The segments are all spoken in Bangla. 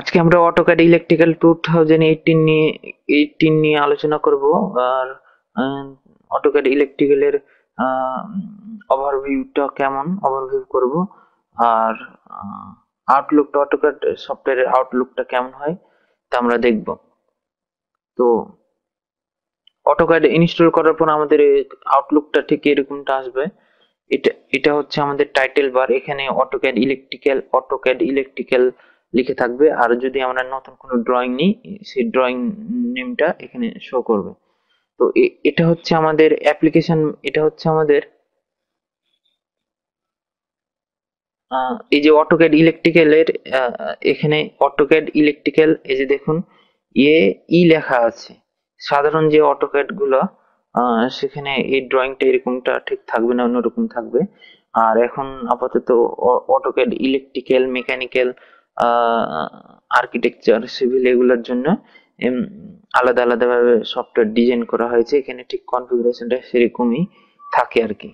আজকে আমরা অটোক্যাড ইলেকট্রিক্যাল 2018 নিয়ে আলোচনা করব। আর অটোক্যাড ইলেকট্রিক্যালের ওভারভিউটা কেমন ওভারভিউ করব। আর আউটলুকটা অটোক্যাড সফটওয়্যারের আউটলুকটা কেমন হয় তা আমরা দেখব। তো অটোক্যাড ইনস্টল করার পর আমাদের আউটলুকটা ঠিক এরকমটা আসবে। এটা এটা হচ্ছে আমাদের টাইটেল বার। এখানে অটোক্যাড ইলেকট্রিক্যাল লিখে থাকবে। আর যদি আমরা নতুন কোনো ড্রয়িং নিই, সেই ড্রয়িং নেমটা এখানে শো করবে। তো এটা হচ্ছে আমাদের অ্যাপ্লিকেশন। এটা হচ্ছে আমাদের এই যে অটোক্যাড ইলেকট্রিক্যালের এখানে অটোক্যাড ইলেকট্রিক্যাল, এই যে দেখুন লেখা আছে। সাধারণ যে অটোক্যাড গুলো সেখানে এই ড্রয়িংটা এরকমটা ঠিক থাকবে না, অন্যরকম থাকবে। আর এখন আপাতত AutoCAD electrical, mechanical, architecture, civil এগুলোর জন্য এম, আলাদা আলাদা ভাবে সফটওয়্যার ডিজাইন করা হয়েছে। এখানে ঠিক কনফিগারেশনটা সেরকমই থাকে আর কি।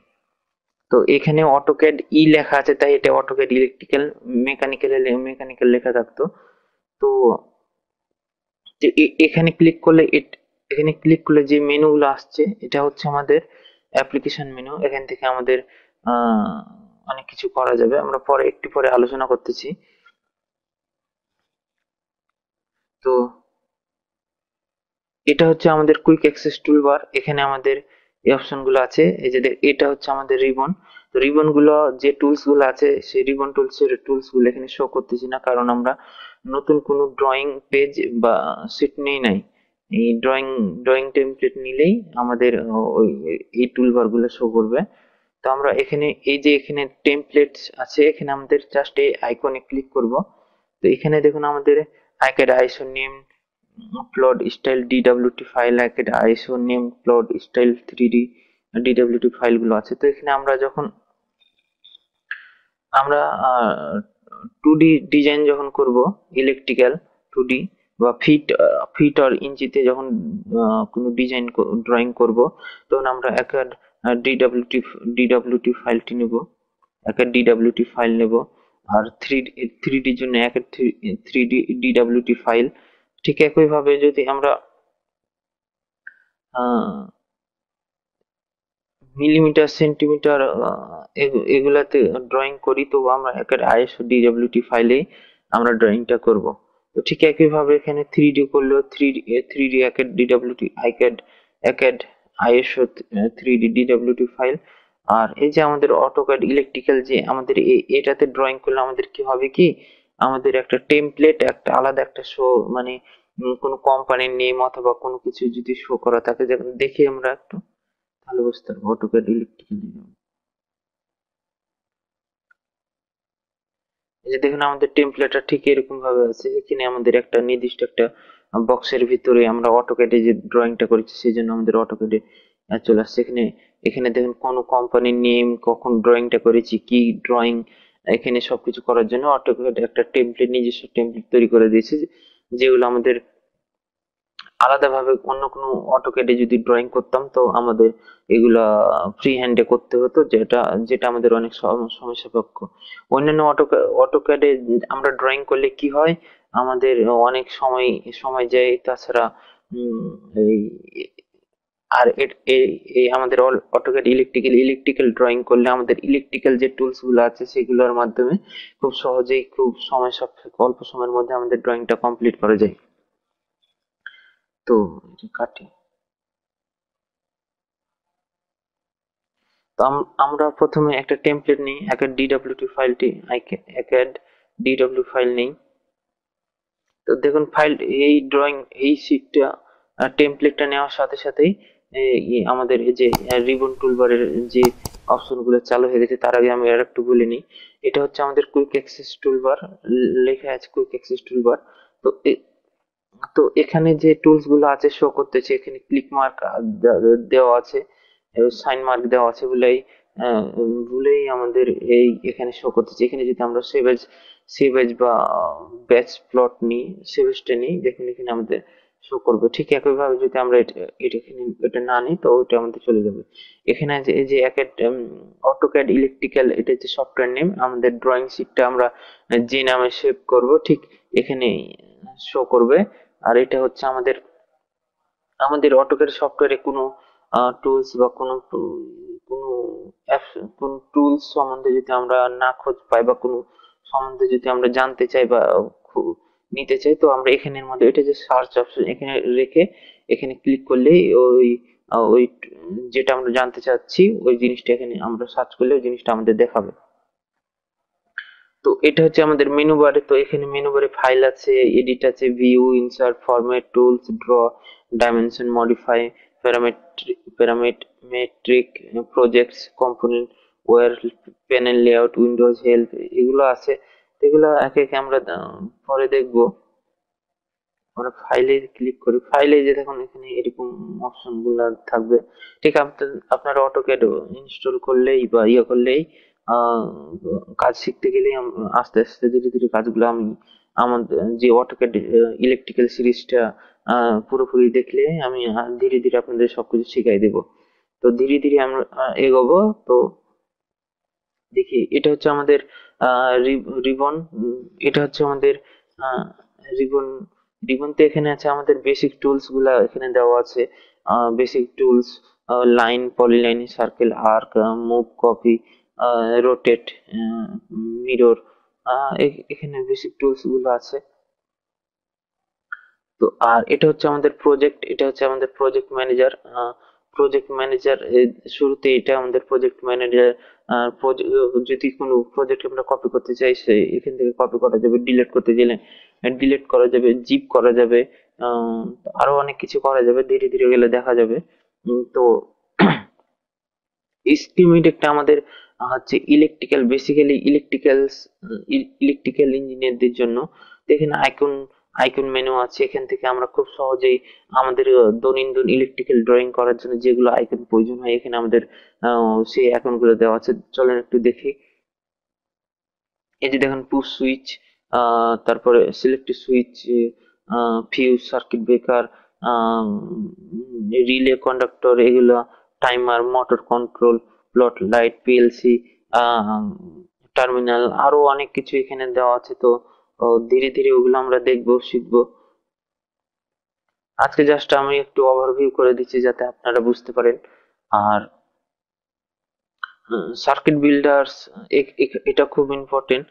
তো এখানে অটোক্যাড লেখা আছে, তাই এটা অটোক্যাড ইলেকট্রিক্যাল। মেকানিক্যাল লেখা থাকতো। তো এখানে ক্লিক করলে যে মেনু গুলো আসছে, এটা হচ্ছে আমাদের অ্যাপ্লিকেশন মেনু। এখান থেকে আমাদের আহ, অনেক কিছু করা যাবে, আমরা পরে একটু পরে আলোচনা করতেছি। তো এটা হচ্ছে আমাদের কুইক অ্যাক্সেস টুলবার। এখানে আমাদের এই অপশন গুলো আছে। এই যে এটা হচ্ছে আমাদের রিবন। তো রিবন গুলো, যে টুলস গুলো আছে, সেই রিবন টুলস গুলো এখানে শো করতেছি না, কারণ আমরা নতুন কোনো ড্রয়িং পেজ বা শিট নেই নাই। এই ড্রয়িং টেমপ্লেট নিলেই আমাদের ওই এই টুলবার গুলো শো করবে। তো আমরা এখানে এই যে এখানে টেমপ্লেটস আছে, এখানে আমাদের জাস্ট এই আইকনে ক্লিক করব। তো এখানে দেখুন আমাদের ICAD ISO name plot style DWT file, ICAD ISO name plot style 3D DWT file গুলো আছে। তো এখানে আমরা যখন আমরা 2D ডিজাইন যখন করব, ইলেকট্রিক্যাল 2D বা ফিট আর ইঞ্চিতে যখন কোনো ডিজাইন ড্রয়িং করব, তখন আমরা একটা ডিডব্লিউটি ফাইলটি নেব, একটা ডিডব্লিউটি ফাইল নেব। আর থ্রি ডির জন্য একটা থ্রি ডিডব্লিউটি ফাইল। ঠিক একই ভাবে যদি আমরা মিলিমিটার, সেন্টিমিটার এগুলাতে ড্রয়িং করি, তো আমরা একটা আইএসও ডিডব্লিউটি ফাইলে আমরা ড্রয়িংটা করব। তো ঠিক একইভাবে এখানে থ্রি ডি করলেও three D ACAD DWT ACAD ISO three D DWT file. আর এই যে আমাদের অটোক্যাড ইলেকট্রিক্যাল, যে আমাদের এটাতে ড্রয়িং করলে আমাদের কি হবে কি, আমাদের একটা টেমপ্লেট, একটা আলাদা একটা শো, মানে কোনো কোম্পানির নেম অথবা কোনো কিছু যদি শো করা থাকে, যেমন দেখি আমরা একটু, তাহলে বুঝতে পারবো অটোক্যাড ইলেকট্রিক্যাল। এই যে দেখুন আমাদের টেমপ্লেটটা ঠিক এরকম ভাবে আছে। এখানে আমাদের একটা নির্দিষ্ট একটা বক্সের ভিতরে আমরা অটোক্যাডে যে ড্রয়িংটা করেছি, সেই জন্য আমাদের অটোক্যাডে চলে আসছে। এখানে এখানে দেখুন কোন কোম্পানির নেম, কখন ড্রয়িংটা করেছি, কি ড্রয়িং, এখানে সবকিছু করার জন্য অটোক্যাড একটা টেমপ্লেট, নিজস্ব টেমপ্লেট তৈরি করে দিয়েছে, যেগুলো আমাদের আলাদাভাবে অন্য কোনো অটোক্যাডে যদি ড্রয়িং করতাম, তো আমাদের এগুলা ফ্রি হ্যান্ডে করতে হতো, যেটা যেটা আমাদের অনেক সময় সাপেক্ষ। অন্যান্য অটোক্যাডে আমরা ড্রয়িং করলে কি হয়, আমাদের অনেক সময় সময় যায়। তাছাড়া উম, এই আর এই আমাদের অটোক্যাড ইলেকট্রিক্যাল ড্রয়িং করলে আমাদের ইলেকট্রিক্যাল যে টুলস গুলো আছে, সেগুলোর মাধ্যমে খুব সহজেই, খুব সময় সাপেক্ষ, অল্প সময়ের মধ্যে আমাদের ড্রয়িংটা কমপ্লিট করা যায়। তো এটা কাটি। তো আমরা প্রথমে একটা টেমপ্লেট নিই, একটা ডিডব্লিউটি ফাইলটি একেড ডিডব্লিউ ফাইল নেই। তো দেখুন ফাইল, এই ড্রয়িং, এই শীটটা টেমপ্লেটটা নেওয়ার সাথে সাথেই আমাদের এই যে রিবন টুলবারের যে অপশন গুলো চালু হয়ে গেছে। তার আগে আমি আর একটু বলে নিই, এটা হচ্ছে আমাদের কুইক অ্যাক্সেস টুলবার। লেখা আছে কুইক অ্যাক্সেস টুলবার। তো তো এখানে যে টুলস গুলো আছে শো করতেছে, এখানে ক্লিক মার্ক দেওয়া আছে, সাইন মার্ক দেওয়া আছে বলেই আমাদের এই এখানে শো করতেছে। এখানে যদি আমরা সেভ এজ বা ব্যাচ প্লট নিই, সেভ এজটা নিই, দেখুন এখানে আমাদের শো করবে। ঠিক একইভাবে যদি আমরা এটা এখানে এটা না নিই তো ওইটা আমাদের চলে যাবে। এখানে যে এই যে অটোক্যাড ইলেকট্রিক্যাল, এটা হচ্ছে সফটওয়্যার নেম। আমাদের ড্রয়িং শিটটা আমরা যে নামে সেভ করব ঠিক এখানে শো করবে। আর এটা হচ্ছে আমাদের আমাদের অটোক্যাড সফটওয়্যারে কোনো টুলস বা কোনো অ্যাপস, কোনো টুলস সম্বন্ধে যদি আমরা না খোঁজ পাই বা কোনো সম্বন্ধে যদি আমরা জানতে চাই বা নিতে চাই, তো আমরা এখানের মধ্যে এটা যে সার্চ অপশন এখানে রেখে এখানে ক্লিক করলেই ওই যেটা আমরা জানতে চাচ্ছি ওই জিনিসটা এখানে আমরা সার্চ করলে ওই জিনিসটা আমাদের দেখাবে। তো এটা হচ্ছে আমাদের মেনু বারে। তো এখানে মেনু বারে ফাইল আছে, এডিট আছে, view, insert, format, tools, draw, dimension, modify, parametric, projects, component, wire, panel layout, windows help, এগুলো আছে। তো এগুলো একে একে আমরা পরে দেখবো। আমরা ফাইলে ক্লিক করি, ফাইলে যে দেখুন এখানে এরকম অপশন গুলা থাকবে। ঠিক আপনারা অটোক্যাড ইনস্টল করলেই বা ইয়ে করলেই আহ, কাজ শিখতে গেলেই আস্তে আস্তে ধীরে ধীরে কাজগুলো আমি আমাদের যে অটোক্যাড ইলেকট্রিক্যাল সিরিজটা পুরোপুরি দেখলে আমি ধীরে ধীরে আপনাদের সবকিছু শিখাই দেব। তো ধীরে ধীরে আমরা এগোবো। তো দেখি এটা হচ্ছে আমাদের রিবন। এটা হচ্ছে আমাদের রিবন। রিবনতে এখানে আছে আমাদের বেসিক টুলস গুলা এখানে দেওয়া আছে। Basic tools, line, polyline, circle, arc, move, copy, rotate, mirror, এখানে বেসিক টুলস গুলো আছে। তো আর এটা হচ্ছে আমাদের প্রজেক্ট, এটা হচ্ছে আমাদের প্রজেক্ট ম্যানেজার। প্রজেক্ট ম্যানেজার শুরুতে এটা আমাদের প্রজেক্ট ম্যানেজার। যদি কোনো প্রজেক্ট আমরা কপি করতে চাই সে এখান থেকে কপি করা যাবে, ডিলিট করতে গেলে ডিলিট করা যাবে, জিপ করা যাবে, আহ, আরো অনেক কিছু করা যাবে, ধীরে ধীরে গেলে দেখা যাবে। তো স্কিম একটা আমাদের হচ্ছে ইলেকট্রিক্যাল, বেসিক্যালি ইলেকট্রিক্যাল ইঞ্জিনিয়ারদের জন্য। তো এখানে আইকন মেনু আছে, এখান থেকে আমরা খুব সহজেই আমাদের দৈনন্দিন ইলেকট্রিক্যাল ড্রয়িং করার জন্য যেগুলো আইকন প্রয়োজন হয় এখানে আমাদের সেই আইকন গুলো দেওয়া আছে। চলেন একটু দেখি। এই যে দেখেন পুশ সুইচ, তারপরে select switch, fuse, circuit breaker, relay, conductor, এগুলো timer, motor control, plot light, PLC, terminal, আরো অনেক কিছু এখানে দেওয়া আছে। তো ধীরে ধীরে ওগুলো আমরা দেখবো, শিখবো। আজকে জাস্ট আমি একটু ওভারভিউ করে দিচ্ছি যাতে আপনারা বুঝতে পারেন। আর সার্কিট বিল্ডার্স, এটা খুব ইম্পর্টেন্ট।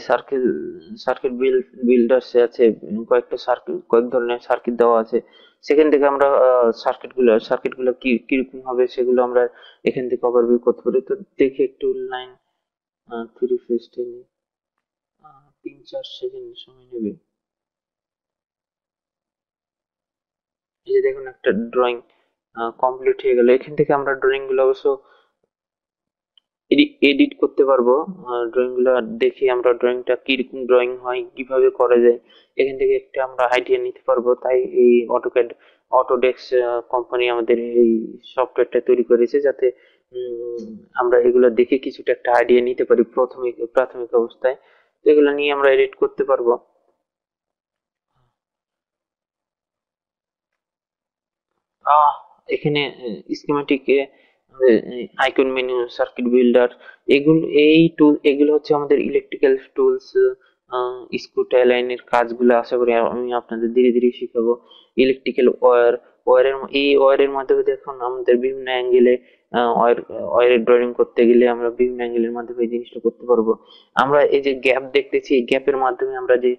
সার্কিট সার্কিট বিল্ডার্স আছে কয়েকটা সার্কিট, কয়েক ধরনের সার্কিট দেওয়া আছে। সেখান থেকে আমরা সার্কিট গুলো কি কিরকম হবে সেগুলো আমরা এখান থেকে ওভারভিউ করতে পারি। তো দেখি একটু লাইন থ্রি ফেজ টেনে 3-4 সেকেন্ড সময় নেবে। এই যে দেখুন একটা ড্রয়িং কমপ্লিট হয়ে গেল। এখান থেকে আমরা ড্রয়িং গুলো অবশ্য এডিট করতে পারবো। ড্রয়িং গুলো দেখে আমরা ড্রয়িংটা কিরকম ড্রয়িং হয়, কিভাবে করা যায়, এখান থেকে একটা আমরা আইডিয়া নিতে পারবো। তাই এই অটোডেস্ক কোম্পানি আমাদের এই সফটওয়্যারটা তৈরি করেছে যাতে উম, আমরা এগুলো দেখে কিছুটা একটা আইডিয়া নিতে পারি প্রাথমিক অবস্থায়। তো এগুলো নিয়ে আমরা এডিট করতে পারবো। আহ এখানে schematic, icon menu, circuit builder, এগুলো হচ্ছে আমাদের ইলেকট্রিক্যাল টুলস। স্ক্রু টাইলাইনের কাজগুলো আশা করি আমি আপনাদের ধীরে ধীরে শিখাবো। ইলেকট্রিক্যাল এই ওয়্যারের মাধ্যমে দেখুন আমাদের বিভিন্ন অ্যাঙ্গেলে ওয়্যারের ড্রয়িং করতে গেলে আমরা বিভিন্ন অ্যাঙ্গেলের মাধ্যমে এই জিনিসটা করতে পারবো। আমরা এই যে গ্যাপ দেখতেছি, এই গ্যাপের মাধ্যমে আমরা যে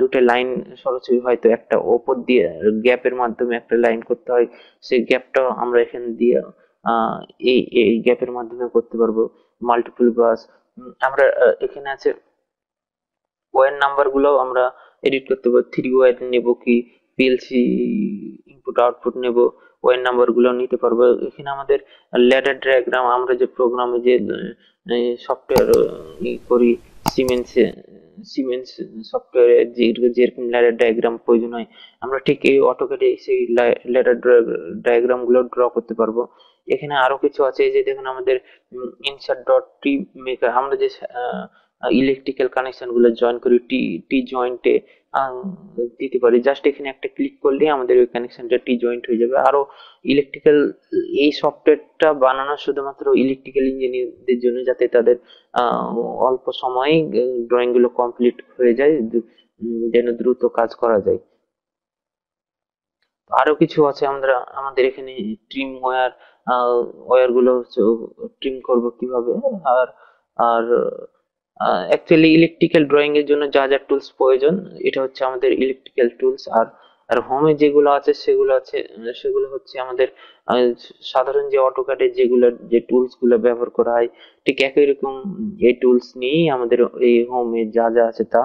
দুটো লাইন সরাসরি হয়তো একটা ওপর দিয়ে গ্যাপের মাধ্যমে একটা লাইন করতে হয়, সেই গ্যাপটাও আমরা এখানে দিয়ে আহ এই এই গ্যাপের মাধ্যমে করতে পারবো। মাল্টিপল বাস, আমরা এখানে আছে ওয়্যার নাম্বার গুলো আমরা এডিট করতে পারবো। থ্রি ওয়্যার নেব কি পিএলসি ইনপুট আউটপুট নেব, ওয়্যার নাম্বার গুলো নিতে পারবো। এখানে আমাদের ল্যাডার ডায়াগ্রাম, আমরা যে প্রোগ্রামে যে সফটওয়্যার করি, সিমেন্স সিমেন্স সফটওয়্যারে যেরকম ল্যাডার ডায়াগ্রাম প্রয়োজন হয় আমরা ঠিক এই অটোক্যাডে সেই ল্যাডার ডায়াগ্রাম গুলো ড্র করতে পারবো। এখানে আরো কিছু আছে, এই যে দেখুন আমাদের ইনসার্ট ডট ট্রি মেকার, আমরা যে ইলেকট্রিক্যাল কানেকশন গুলো জয়েন করি টি টি জয়েন্টে দিতে পারি। জাস্ট এখানে একটা ক্লিক করলেই আমাদের ওই কানেকশনটা টি জয়েন্ট হয়ে যাবে। আরো ইলেকট্রিক্যাল এই সফটওয়্যারটা বানানো শুধুমাত্র ইলেকট্রিক্যাল ইঞ্জিনিয়ারদের জন্য, যাতে তাদের আহ, অল্প সময়ে ড্রয়িং গুলো কমপ্লিট হয়ে যায়, যেন দ্রুত কাজ করা যায়। আরো কিছু আছে, আমরা আমাদের এখানে ট্রিম ওয়্যার, ওয়্যার গুলো হচ্ছে ট্রিম করব কিভাবে। আর আর অ্যাকচুয়ালি ইলেকট্রিক্যাল ড্রয়িং এর জন্য যা যা টুলস প্রয়োজন, এটা হচ্ছে আমাদের ইলেকট্রিক্যাল টুলস। আর আর হোমে যেগুলো আছে সেগুলো আছে, সেগুলো হচ্ছে আমাদের আহ, সাধারণ যে অটোক্যাডে যেগুলো যে টুলস গুলো ব্যবহার করা হয়, ঠিক একই রকম এই টুলস নিয়েই আমাদের এই হোমে যা যা আছে তা,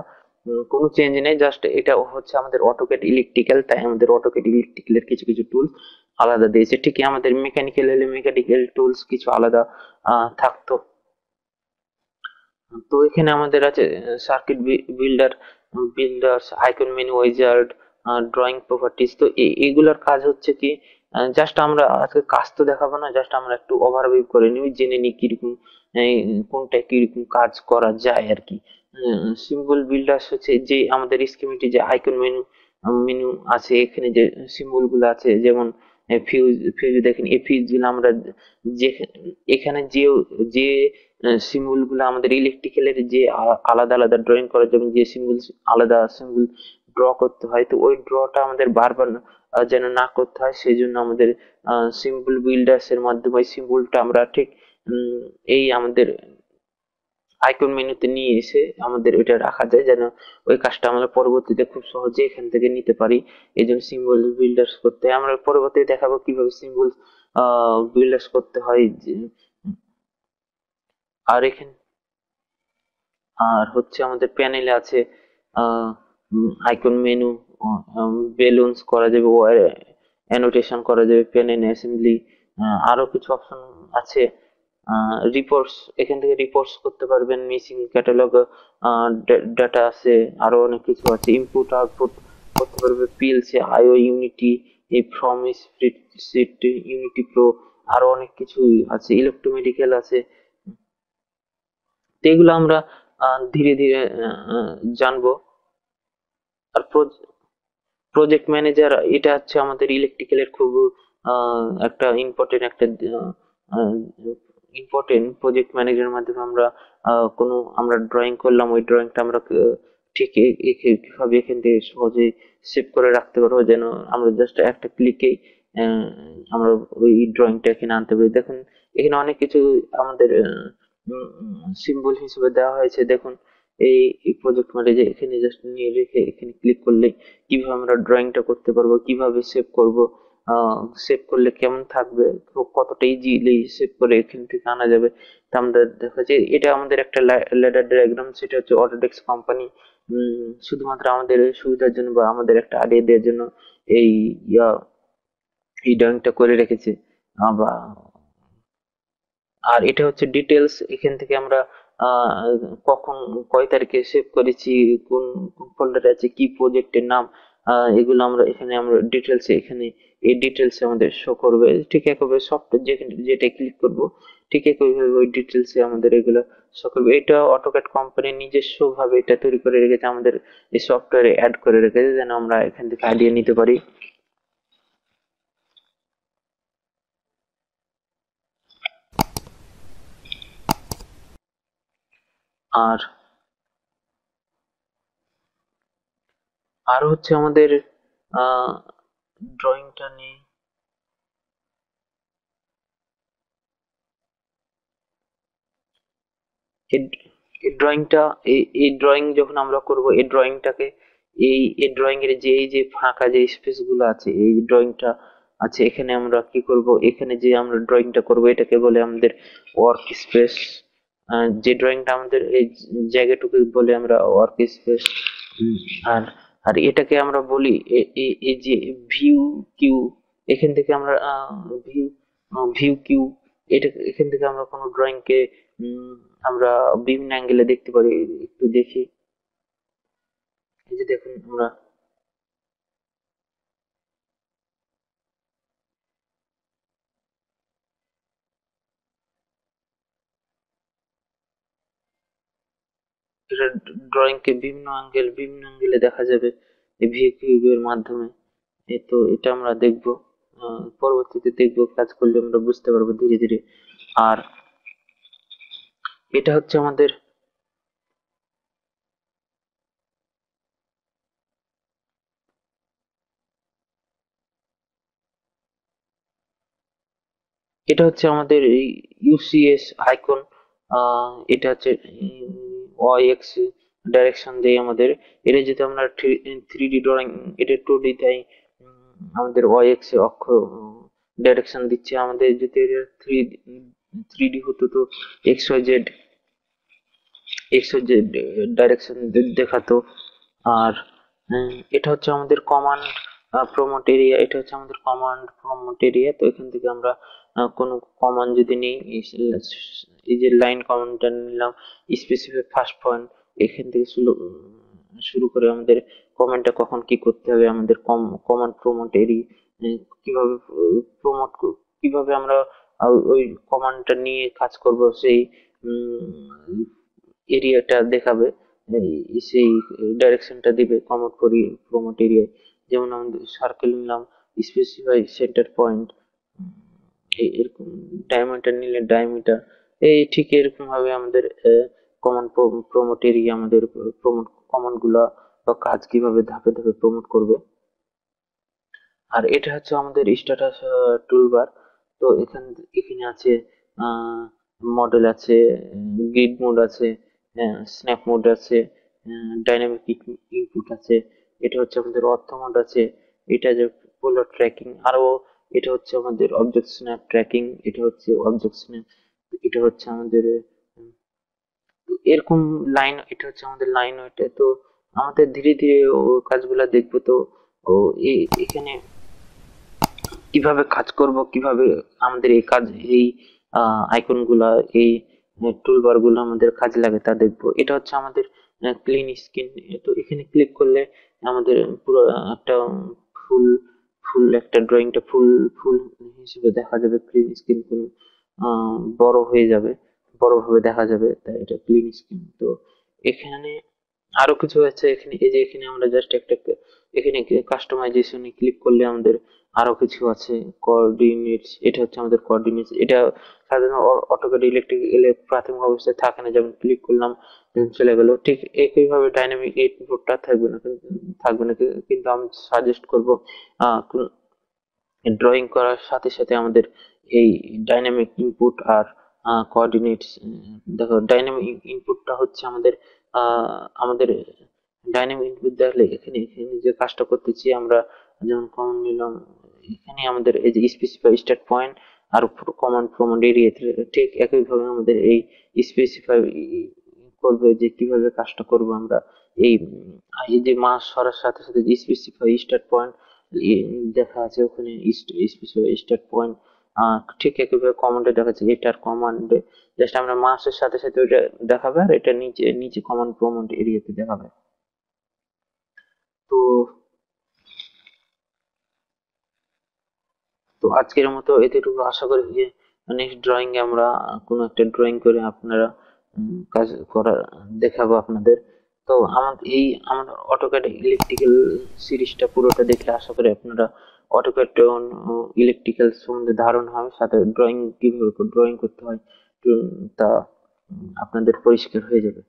কোনো চেঞ্জ নেই। জাস্ট এটা হচ্ছে আমাদের অটোক্যাড ইলেকট্রিক্যাল, তাই আমাদের অটোক্যাড ইলেকট্রিক্যালের কিছু কিছু টুলস আলাদা দিয়েছে। ঠিক আমাদের মেকানিক্যাল হলে মেকানিক্যাল টুলস কিছু আলাদা থাকতো। তো এখানে আমাদের আছে circuit builder, builders, icon menu, wizard, drawing properties. তো এইগুলোর কাজ হচ্ছে কি, জাস্ট আমরা আজকে কাজ তো দেখাবো না, জাস্ট আমরা একটু ওভারভিউ করে নিই, জেনে নিই কিরকম কোনটা কিরকম কাজ করা যায় আর কি। সিম্বল বিল্ডার্স হচ্ছে যে আমাদের স্কিমেটি যে আইকন মেনু মেনু আছে, এখানে যে সিম্বল গুলো আছে, যেমন ফিউজ ফিউজ দেখেন, এই ফিউজ গুলো আমরা যে এখানে যে যে সিম্বল গুলো আমাদের ইলেকট্রিক্যালের যে আলাদা আলাদা ড্রয়িং করার জন্য যে সিম্বল, আলাদা সিম্বল ড্র করতে হয়, তো ওই ড্রটা আমাদের বারবার যেন না করতে হয়, সেই জন্য আমাদের সিম্বল বিল্ডার্স এর মাধ্যমে ওই সিম্বলটা আমরা ঠিক এই আমাদের আইকন মেনুতে নিয়ে এসে আমাদের ওইটা রাখা যায়, যেন ওই কাজটা আমরা পরবর্তীতে খুব সহজে এখান থেকে নিতে পারি। এই জন্য সিম্বল বিল্ডার্স করতে হয়। আমরা পরবর্তীতে দেখাবো কিভাবে সিম্বল বিল্ডার্স করতে হয় আর এখানে আর হচ্ছে আমাদের প্যানেলে আছে আইকন মেনু, বেলুনস করা যাবে, অ্যানোটেশন করা যাবে, প্যানেল অ্যাসেম্বলি, আরো কিছু অপশন আছে। রিপোর্টস, এখান থেকে রিপোর্টস করতে পারবেন, মিসিং ক্যাটালগ ডাটা আছে, আরো অনেক কিছু আছে। ইনপুট আউটপুট করতে পারবে, পিএলসি, আইও, ইউনিটি, এই ফ্রম স্প্রেডশিট, ইউনিটি প্রো, আরো অনেক কিছু আছে, ইলেকট্রোমেডিক্যাল আছে। তো এগুলো আমরা ধীরে ধীরে জানবো। আর প্রজেক্ট ম্যানেজার, এটা হচ্ছে আমাদের ইলেকট্রিক্যালের খুব একটা ইম্পর্টেন্ট একটা ইম্পর্টেন্ট। প্রজেক্ট ম্যানেজারের মাধ্যমে আমরা কোনো আমরা ড্রয়িং করলাম, ওই ড্রয়িংটা আমরা ঠিক কিভাবে এখান থেকে সহজে সেভ করে রাখতে পারবো, যেন আমরা জাস্ট একটা ক্লিকেই আমরা ওই ড্রয়িংটা এখানে আনতে পারি। দেখুন এখানে অনেক কিছু আমাদের সিম্বল হিসেবে দেওয়া হয়েছে। দেখুন এই প্রজেক্ট ম্যানেজার এখানে জাস্ট নিয়ে রেখে এখানে ক্লিক করলে কিভাবে আমরা ড্রয়িংটা করতে পারবো, কিভাবে সেভ করব, সেভ করলে কেমন থাকবে, কতটা ইজিলি সেভ করে এখান থেকে আনা যাবে। তা আমাদের দেখা যায় এটা আমাদের একটা ল্যাডার ডায়াগ্রাম, সেটা হচ্ছে অটোডেস্ক কোম্পানি শুধুমাত্র আমাদের সুবিধার জন্য বা আমাদের একটা আইডিয়া দেওয়ার জন্য এই ইয়া এই ড্রয়িংটা করে রেখেছে। বা আর এটা হচ্ছে ডিটেলস, এখান থেকে আমরা আহ, কখন কয় তারিখে সেভ করেছি, কোন কোন ফোল্ডারে আছে, কি প্রজেক্টের নাম, এগুলো আমরা এখানে আমরা ডিটেলস এখানে এই ডিটেলস আমাদের শো করবে। ঠিক একইভাবে সফটওয়্যার যেখানে যেটা ক্লিক করব, ঠিক একইভাবে ওই ডিটেলসে আমাদের এগুলো শো করবে। এটা অটোক্যাড কোম্পানি নিজস্ব ভাবে এটা তৈরি করে রেখেছে, আমাদের এই সফটওয়্যারে অ্যাড করে রেখেছে, যেন আমরা এখান থেকে আইডিয়া নিতে পারি। আর আর হচ্ছে আমাদের আহ ড্রয়িংটা নিয়ে এই এই ড্রয়িংটা, এই ড্রয়িং যখন আমরা করব, এই ড্রয়িংটাকে এই ড্রয়িং এর যে এই যে ফাঁকা যে স্পেস গুলো আছে, এই ড্রয়িংটা আছে এখানে আমরা কি করব, এখানে যে আমরা ড্রয়িংটা করব এটাকে বলে আমাদের ওয়ার্ক স্পেস। যে ড্রয়িংটা আমাদের এই জায়গাটুকু বলে আমরা ওয়ার্ক স্পেস। আর আর এটাকে আমরা বলি এই যে ভিউ কিউ, এখান থেকে আমরা ভিউ ভিউ কিউ, এটা এখান থেকে আমরা কোনো ড্রয়িং কে আমরা বিভিন্ন অ্যাঙ্গেলে দেখতে পারি। একটু দেখি, এই যে দেখুন আমরা এটা ড্রয়িং কে বিভিন্ন অ্যাঙ্গেলে দেখা যাবে এই ভি কিউবের মাধ্যমে। তো এটা আমরা দেখবো, পরবর্তীতে দেখবো, কাজ করলে আমরা বুঝতে পারবো ধীরে ধীরে। আর এটা হচ্ছে আমাদের এই ইউসিএস আইকন। এটা হচ্ছে ওয়াই এক্স ডাইরেকশন দেয় আমাদের। এটা যদি আমরা থ্রি ডি ড্রয়িং, এটা টু ডি তাই আমাদের ওয়াই এক্স অক্ষ ডাইরেকশন দিচ্ছে। আমাদের যদি থ্রি থ্রি ডি হতো তো এক্স ওয়াই জেড ডাইরেকশন দেখাতো। আর এটা হচ্ছে আমাদের কমান্ড প্রমোট এরিয়া। এটা হচ্ছে আমাদের কমান্ড প্রমোট এরিয়া। তো এখান থেকে আমরা কোনো কমান্ড যদি নিই, এই যে লাইন কমান্ডটা নিলাম, স্পেসিফাই ফার্স্ট পয়েন্ট, এখান থেকে শুরু করে আমাদের কমান্ডটা কখন কি করতে হবে, আমাদের কমান্ড প্রমোট এরিয়া কিভাবে প্রমোট, কিভাবে আমরা ওই কমান্ডটা নিয়ে কাজ করব, সেই এরিয়াটা দেখাবে, সেই ডাইরেকশনটা দিবে প্রমোট এরিয়ায়। যেমন আমাদের সার্কেল নিলাম, স্পেসিফাই সেন্টার পয়েন্ট, এরকম ডায়ামিটার নিলে ডায়ামিটার। এই ঠিক এরকম ভাবে আমাদের কমান্ড প্রমোট এরিয়া আমাদের প্রমোট কমান্ড গুলা বা কাজ কিভাবে ধাপে ধাপে প্রমোট করবে। আর এটা হচ্ছে আমাদের স্ট্যাটাস টুলবার। তো এখানে আছে মডেল আছে, গ্রিড মোড আছে, স্ন্যাপ মোড আছে, ডাইনামিক ইনপুট আছে। এটা হচ্ছে আমাদের অর্থ মোড আছে। এটা যে পোলার ট্র্যাকিং আরো। এটা হচ্ছে আমাদের অবজেক্ট স্ন্যাপ ট্র্যাকিং। এটা হচ্ছে অবজেক্ট স্ন্যাপ। এটা হচ্ছে আমাদের তো এরকম লাইন। এটা হচ্ছে আমাদের লাইন ওয়েটে। তো আমাদের ধীরে ধীরে ও কাজগুলা দেখবো। তো ও এখানে কিভাবে কাজ করব, কিভাবে আমাদের এই কাজ, এই আইকন গুলা, এই টুলবার গুলো আমাদের কাজে লাগে তা দেখবো। এটা হচ্ছে আমাদের ক্লিন স্ক্রিন। তো এখানে ক্লিক করলে আমাদের পুরো একটা ফুল ফুল একটা ড্রয়িংটা ফুল ফুল হিসেবে দেখা যাবে। ক্লিন স্ক্রিন কোনো বড় হয়ে যাবে, বড় ভাবে দেখা যাবে, তাই এটা ক্লিন স্ক্রিন। তো এখানে আরো কিছু আছে। এখানে এই যে এখানে আমরা জাস্ট এখানে কাস্টমাইজেশনে ক্লিক করলে আমাদের আরো কিছু আছে। কোঅর্ডিনেটস, এটা হচ্ছে আমাদের কোঅর্ডিনেটস। এটা সাধারণত অটোক্যাড ইলেকট্রিক এলে প্রাথমিক অবস্থায় থাকে না, যেমন ক্লিক করলাম চলে গেল। ঠিক একইভাবে ডাইনামিক ইনপুটটা থাকবে না কিন্তু আমি সাজেস্ট করবো ড্রয়িং করার সাথে সাথে আমাদের এই ডাইনামিক ইনপুট আর কোঅর্ডিনেটস। দেখো ডাইনামিক ইনপুটটা হচ্ছে আমাদের ডাইনামিক ইনপুট দেখলে এখানে যে কাজটা করতেছি আমরা, যেমন কমন নিলাম, এখানে আমাদের এই যে স্পেসিফাই স্টার্ট পয়েন্ট আর কমান্ড প্রমান্ড এরিয়া, ঠিক একইভাবে আমাদের এই স্পেসিফাই করবে যে কিভাবে কাজটা করব আমরা। এই এই যে মাস সরার সাথে সাথে যে স্পেসিফাই স্টার্ট পয়েন্ট দেখা আছে ওখানে, স্পেসিফাই স্টার্ট পয়েন্ট ঠিক একইভাবে কমান্ডে দেখাচ্ছে। এটার কমান্ডে জাস্ট আমরা মাসের সাথে সাথে ওইটা দেখাবে, আর এটা নিচে নিচে কমান্ড প্রমান্ড এরিয়াতে দেখাবে। তো তো আজকের মতো এতটুকু। আশা করি যে নেক্সট ড্রয়িং এ আমরা কোনো একটা ড্রয়িং করে আপনারা কাজ করা দেখাবো আপনাদের। তো আমাদের অটোক্যাড ইলেকট্রিক্যাল সিরিজটা পুরোটা দেখলে আশা করি আপনারা অটোক্যাড ইলেকট্রিক্যাল সম্বন্ধে ধারণা হবে, সাথে ড্রয়িং কিভাবে ড্রয়িং করতে হয় তা আপনাদের পরিষ্কার হয়ে যাবে।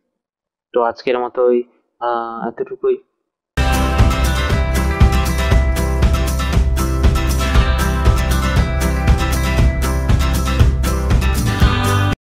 তো আজকের মতো এতটুকুই।